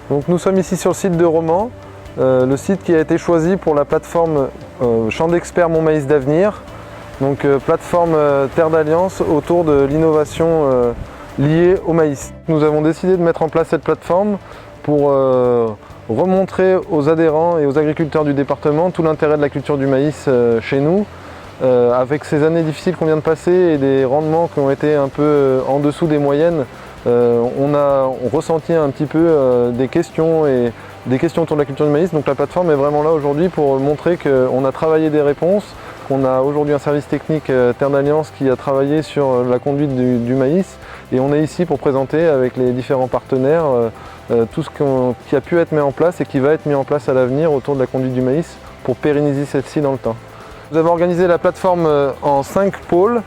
Donc nous sommes ici sur le site de Romans, le site qui a été choisi pour la plateforme Champ d'Experts Mon Maïs d'Avenir, donc plateforme Terre d'Alliance autour de l'innovation liée au maïs. Nous avons décidé de mettre en place cette plateforme pour remontrer aux adhérents et aux agriculteurs du département tout l'intérêt de la culture du maïs chez nous. Avec ces années difficiles qu'on vient de passer et des rendements qui ont été un peu en dessous des moyennes, on a ressenti un petit peu des questions autour de la culture du maïs. Donc la plateforme est vraiment là aujourd'hui pour montrer qu'on a travaillé des réponses, qu'on a aujourd'hui un service technique Terre d'Alliance qui a travaillé sur la conduite du maïs. Et on est ici pour présenter avec les différents partenaires tout ce qui a pu être mis en place et qui va être mis en place à l'avenir autour de la conduite du maïs pour pérenniser celle-ci dans le temps. Nous avons organisé la plateforme en 5 pôles.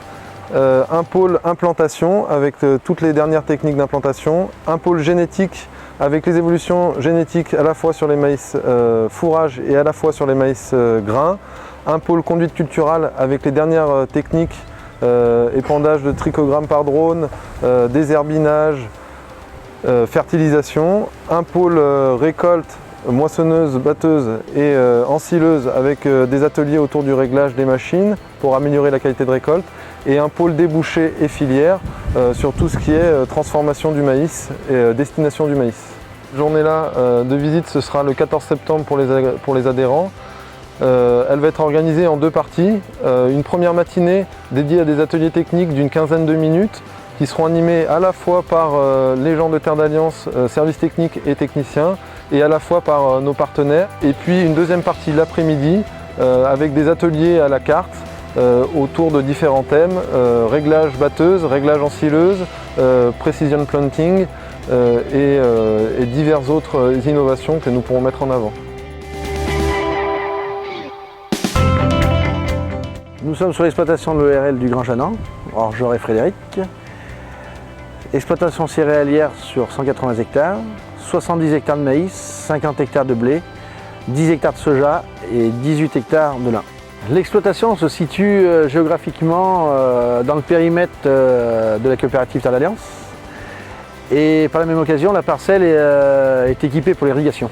Un pôle implantation avec toutes les dernières techniques d'implantation, un pôle génétique avec les évolutions génétiques à la fois sur les maïs fourrage et à la fois sur les maïs grains, un pôle conduite culturale avec les dernières techniques, épandage de trichogramme par drone, désherbinage, fertilisation, un pôle récolte, moissonneuse, batteuse et ensileuse avec des ateliers autour du réglage des machines pour améliorer la qualité de récolte, et un pôle débouché et filière sur tout ce qui est transformation du maïs et destination du maïs. Cette journée-là de visite, ce sera le 14 septembre pour les adhérents. Elle va être organisée en 2 parties. Une première matinée dédiée à des ateliers techniques d'une quinzaine de minutes qui seront animés à la fois par les gens de Terre d'Alliance, services techniques et techniciens, et à la fois par nos partenaires. Et puis une deuxième partie l'après-midi avec des ateliers à la carte autour de différents thèmes, réglage batteuse, réglage ensileuse, precision planting et diverses autres innovations que nous pourrons mettre en avant. Nous sommes sur l'exploitation de l'ERL du Grand Janant, Georges et Frédéric. Exploitation céréalière sur 180 hectares, 70 hectares de maïs, 50 hectares de blé, 10 hectares de soja et 18 hectares de lin. L'exploitation se situe géographiquement dans le périmètre de la coopérative Terre d'Alliance. Et par la même occasion, la parcelle est équipée pour l'irrigation,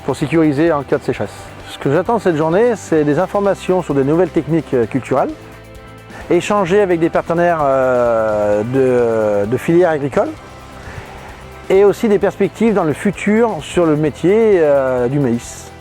pour sécuriser en cas de sécheresse. Ce que j'attends de cette journée, c'est des informations sur de nouvelles techniques culturelles, échanger avec des partenaires de filières agricoles et aussi des perspectives dans le futur sur le métier du maïs.